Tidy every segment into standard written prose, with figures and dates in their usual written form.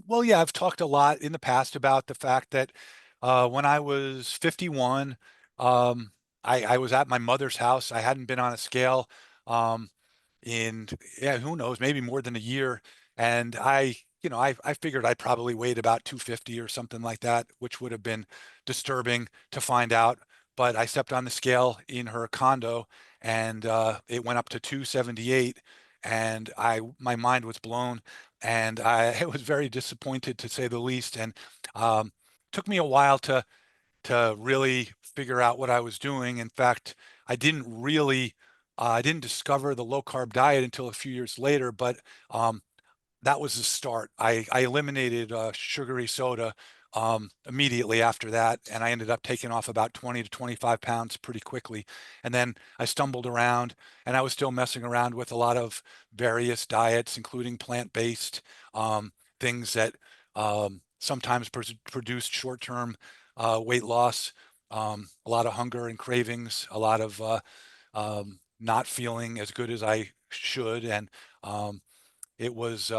Well, yeah, I've talked a lot in the past about the fact that when I was 51, um, I was at my mother's house. I hadn't been on a scale um, in, yeah, who knows, maybe more than a year. And I figured I probably weighed about 250 or something like that, which would have been disturbing to find out. But I stepped on the scale in her condo and it went up to 278. And my mind was blown and I was very disappointed to say the least. And um, took me a while to really figure out what I was doing. In fact, I didn't discover the low carb diet until a few years later, but um, that was the start. I eliminated sugary soda immediately after that, and I ended up taking off about 20 to 25 pounds pretty quickly. And then I stumbled around, and I was still messing around with a lot of various diets, including plant-based things that sometimes produced short-term weight loss, a lot of hunger and cravings, a lot of not feeling as good as I should, and it was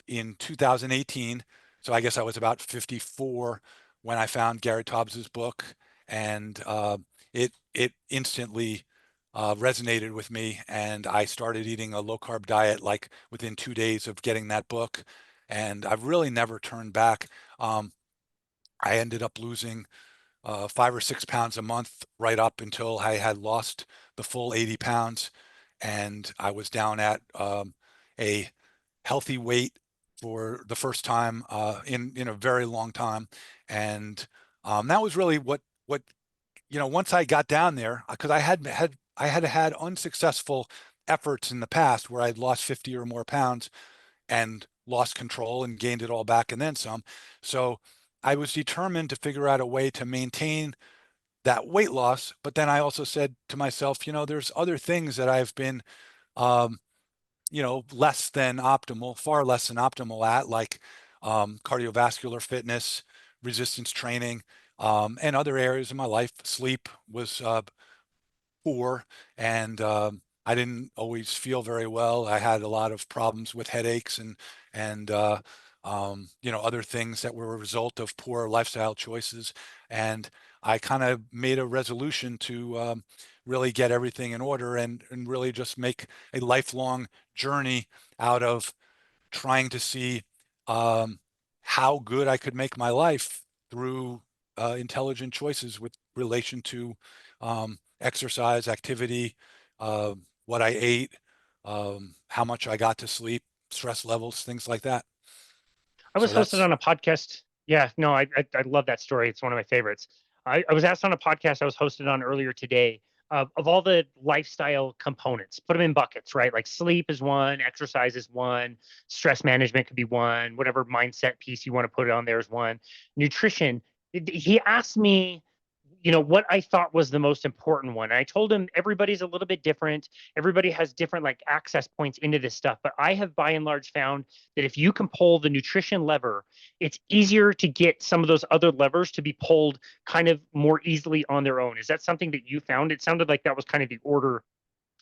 in 2018, so I guess I was about 54 when I found Gary Taubes' book, and it instantly resonated with me, and I started eating a low carb diet like within 2 days of getting that book, and I've really never turned back. Um, I ended up losing 5 or 6 pounds a month right up until I had lost the full 80 pounds, and I was down at a healthy weight for the first time in a very long time, and that was really what once I got down there, because I had unsuccessful efforts in the past where I'd lost 50 or more pounds and lost control and gained it all back and then some. So I was determined to figure out a way to maintain that weight loss. But then I also said to myself, there's other things that I've been um, less than optimal, far less than optimal at, like cardiovascular fitness, resistance training, and other areas of my life. Sleep was poor, and I didn't always feel very well. I had a lot of problems with headaches and other things that were a result of poor lifestyle choices. And I kind of made a resolution to really get everything in order and really just make a lifelong journey out of trying to see um, how good I could make my life through intelligent choices with relation to exercise, activity, what I ate, how much I got to sleep, stress levels, things like that. I So was hosted that's on a podcast. Yeah, no, I love that story. It's one of my favorites. I was asked on a podcast I was hosted on earlier today of all the lifestyle components, put them in buckets, right? Like sleep is one, exercise is one, stress management could be one, whatever mindset piece you want to put it on there is one. Nutrition. He asked me, what I thought was the most important one. And I told him everybody's a little bit different. Everybody has different like access points into this stuff. But I have by and large found that if you can pull the nutrition lever, it's easier to get some of those other levers to be pulled kind of more easily on their own. Is that something that you found? It sounded like that was kind of the order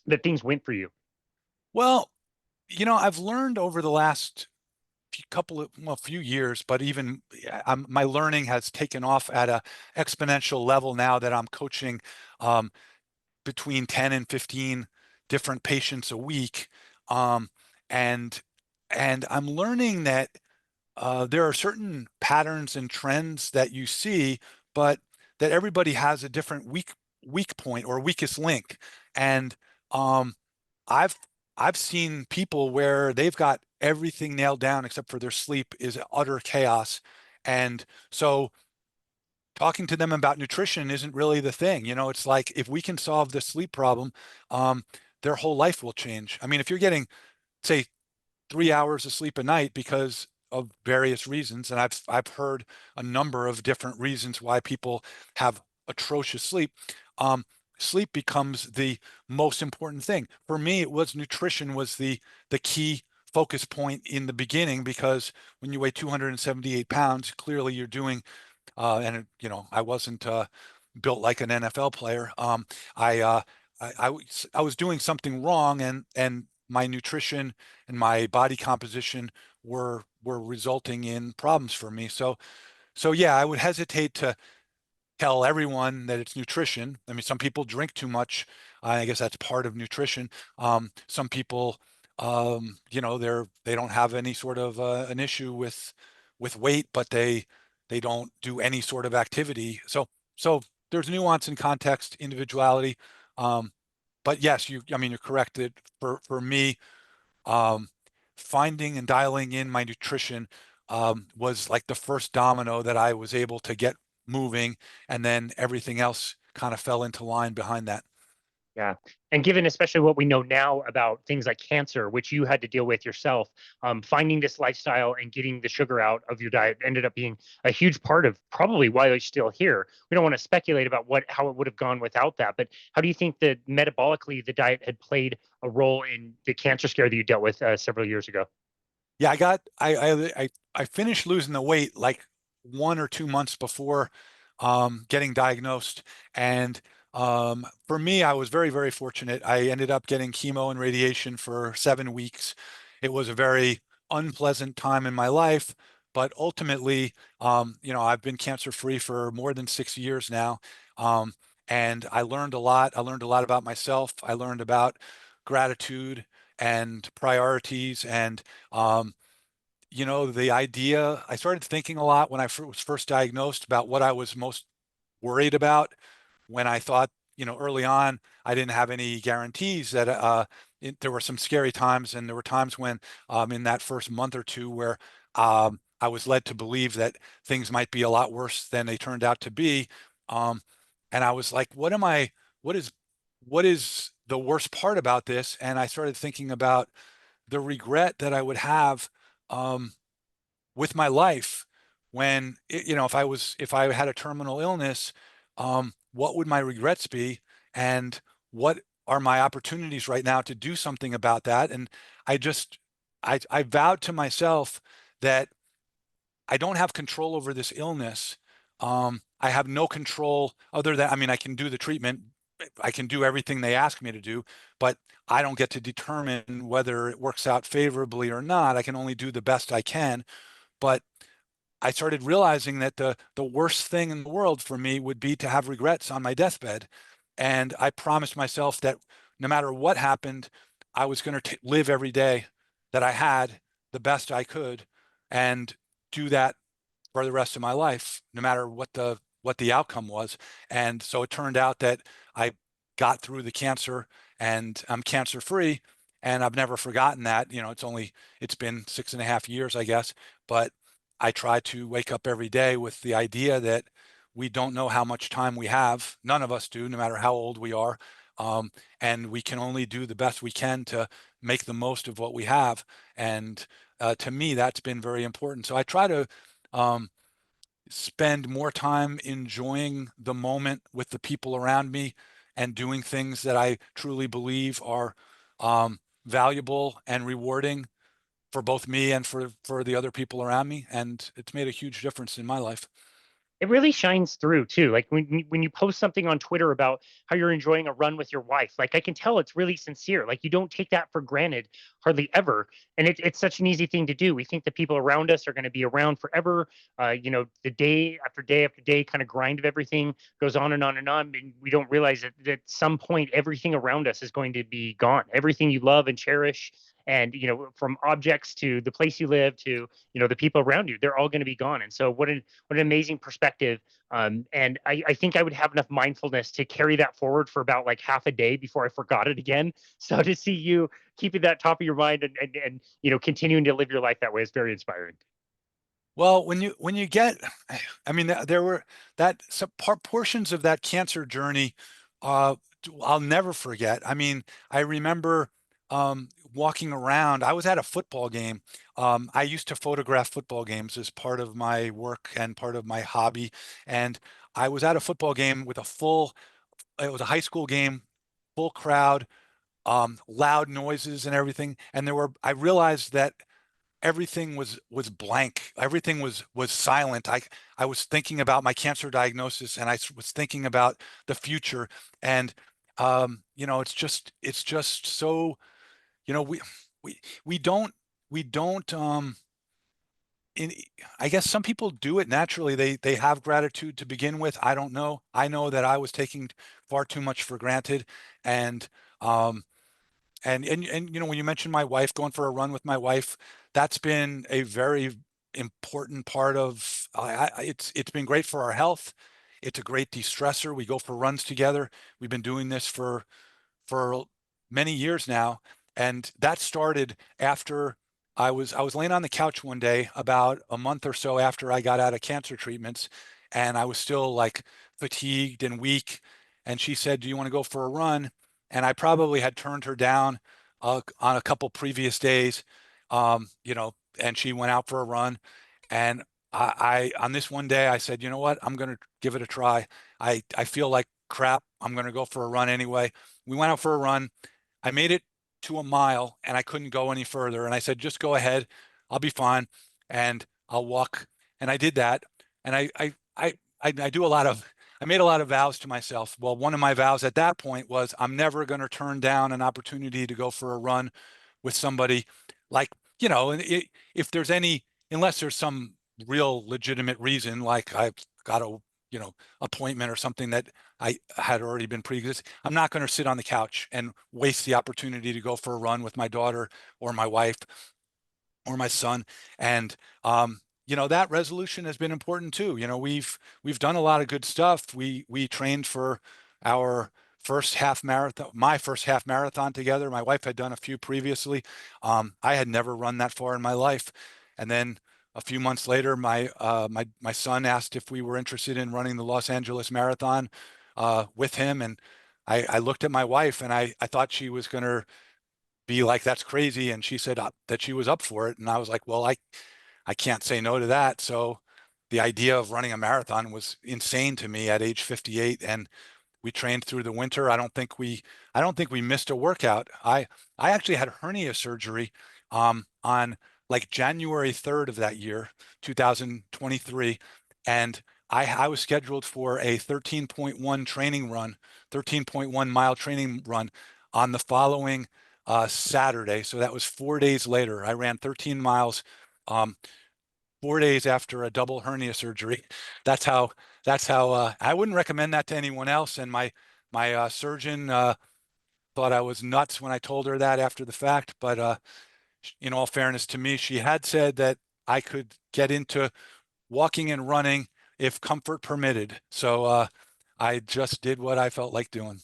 that things went for you. well, I've learned over the last few years, but even my learning has taken off at a exponential level now that I'm coaching um, between 10 and 15 different patients a week. Um, and and I'm learning that there are certain patterns and trends that you see, but that everybody has a different weak point or weakest link. And um, I've I've seen people where they've got everything nailed down except for their sleep is utter chaos. And so talking to them about nutrition isn't really the thing. It's like if we can solve the sleep problem, um, their whole life will change. I mean, if you're getting, say, 3 hours of sleep a night because of various reasons, and I've heard a number of different reasons why people have atrocious sleep. Um, Sleep becomes the most important thing. For me, it was nutrition was the key focus point in the beginning because when you weigh 278 pounds, clearly you're doing and I wasn't built like an NFL player. I, uh, I was doing something wrong, and my nutrition and my body composition were resulting in problems for me. So yeah, I would hesitate to tell everyone that it's nutrition. I mean, some people drink too much. I guess that's part of nutrition. Some people, they don't have any sort of an issue with weight, but they don't do any sort of activity. So there's nuance and context, individuality. But yes, I mean, you're correct that for me, um, finding and dialing in my nutrition was like the first domino that I was able to get moving, and then everything else kind of fell into line behind that. Yeah. And given especially what we know now about things like cancer, which you had to deal with yourself, finding this lifestyle and getting the sugar out of your diet ended up being a huge part of probably why you're still here. We don't want to speculate about how it would have gone without that, but how do you think that metabolically the diet had played a role in the cancer scare that you dealt with several years ago? Yeah, I finished losing the weight like 1 or 2 months before getting diagnosed, and for me, I was very, very fortunate. I ended up getting chemo and radiation for 7 weeks. It was a very unpleasant time in my life, but ultimately, I've been cancer-free for more than 6 years now, um, and I learned a lot. I learned a lot about myself. I learned about gratitude and priorities, and um, the idea. I started thinking a lot when I was first diagnosed about what I was most worried about, when I thought, early on, I didn't have any guarantees that there were some scary times, and there were times when in that first month or two where I was led to believe that things might be a lot worse than they turned out to be. Um, and I was like, what is, what is the worst part about this? And I started thinking about the regret that I would have um, with my life when if I had a terminal illness, what would my regrets be, and what are my opportunities right now to do something about that? And I just I vowed to myself that I don't have control over this illness. I have no control other than, I mean, I can do the treatment, I can do everything they ask me to do, but I don't get to determine whether it works out favorably or not. I can only do the best I can. But I started realizing that the worst thing in the world for me would be to have regrets on my deathbed. And I promised myself that no matter what happened, I was going to live every day that I had the best I could, and do that for the rest of my life, no matter what the outcome was. And so it turned out that I got through the cancer, and I'm cancer free. And I've never forgotten that. It's been 6.5 years, I guess, but I try to wake up every day with the idea that we don't know how much time we have. None of us do, no matter how old we are. And we can only do the best we can to make the most of what we have. And to me, that's been very important. So I try to um, spend more time enjoying the moment with the people around me, and doing things that I truly believe are valuable and rewarding for both me and for the other people around me. And it's made a huge difference in my life. It really shines through too. Like when you post something on Twitter about how you're enjoying a run with your wife, like I can tell it's really sincere. Like you don't take that for granted hardly ever, and it's such an easy thing to do. We think the people around us are going to be around forever. The day after day kind of grind of everything goes on and on and on, and we don't realize that at some point everything around us is going to be gone. Everything you love and cherish, and from objects to the place you live to the people around you, they're all going to be gone. And so what an amazing perspective. And I think I would have enough mindfulness to carry that forward for about like half a day before I forgot it again. So to see you keeping that top of your mind and continuing to live your life that way is very inspiring. Well, when you get, I mean, there were that some portions of that cancer journey, uh, I'll never forget. I mean, I remember walking around. I was at a football game. I used to photograph football games as part of my work and part of my hobby. And I was at a football game with it was a high school game, full crowd, loud noises and everything. And I realized that everything was blank. Everything was silent. I was thinking about my cancer diagnosis, and I was thinking about the future. And it's just so, we we we don't we don't in, I guess some people do it naturally. They have gratitude to begin with. I don't know. I know that I was taking far too much for granted, and um, and you know, when you mentioned my wife, going for a run with my wife, that's been a very important part of. It's been great for our health. It's a great de-stressor. We go for runs together. We've been doing this for many years now, and that started after I was laying on the couch one day about a month or so after I got out of cancer treatments, and I was still like fatigued and weak. And she said, "Do you want to go for a run?" And I probably had turned her down on a couple previous days, you know. And she went out for a run, and on this one day I said, "You know what? I'm going to give it a try. I feel like crap. I'm going to go for a run anyway." We went out for a run. I made it to a mile and I couldn't go any further. And I said, "Just go ahead. I'll be fine. And I'll walk." And I did that. And I do a lot of, I made a lot of vows to myself. Well, one of my vows at that point was I'm never going to turn down an opportunity to go for a run with somebody, like, you know, if there's any, unless there's some real legitimate reason, like I've got a, you know, appointment or something that I had already been pre-existing. I'm not going to sit on the couch and waste the opportunity to go for a run with my daughter or my wife or my son. And you know, that resolution has been important too. You know, we've done a lot of good stuff. We trained for our first half marathon, my first half marathon together. My wife had done a few previously. I had never run that far in my life. And then a few months later, my son asked if we were interested in running the Los Angeles Marathon with him. And I looked at my wife and I thought she was going to be like, "That's crazy." And she said that she was up for it. And I was like, "Well, I can't say no to that." So the idea of running a marathon was insane to me at age 58. And we trained through the winter. I don't think we missed a workout. I actually had hernia surgery on like January 3rd of that year, 2023. And I was scheduled for a 13.1 training run, 13.1 mile training run on the following Saturday. So that was 4 days later. I ran 13 miles, 4 days after a double hernia surgery. That's how, I wouldn't recommend that to anyone else. And my surgeon thought I was nuts when I told her that after the fact. But in all fairness to me, she had said that I could get into walking and running if comfort permitted. So I just did what I felt like doing.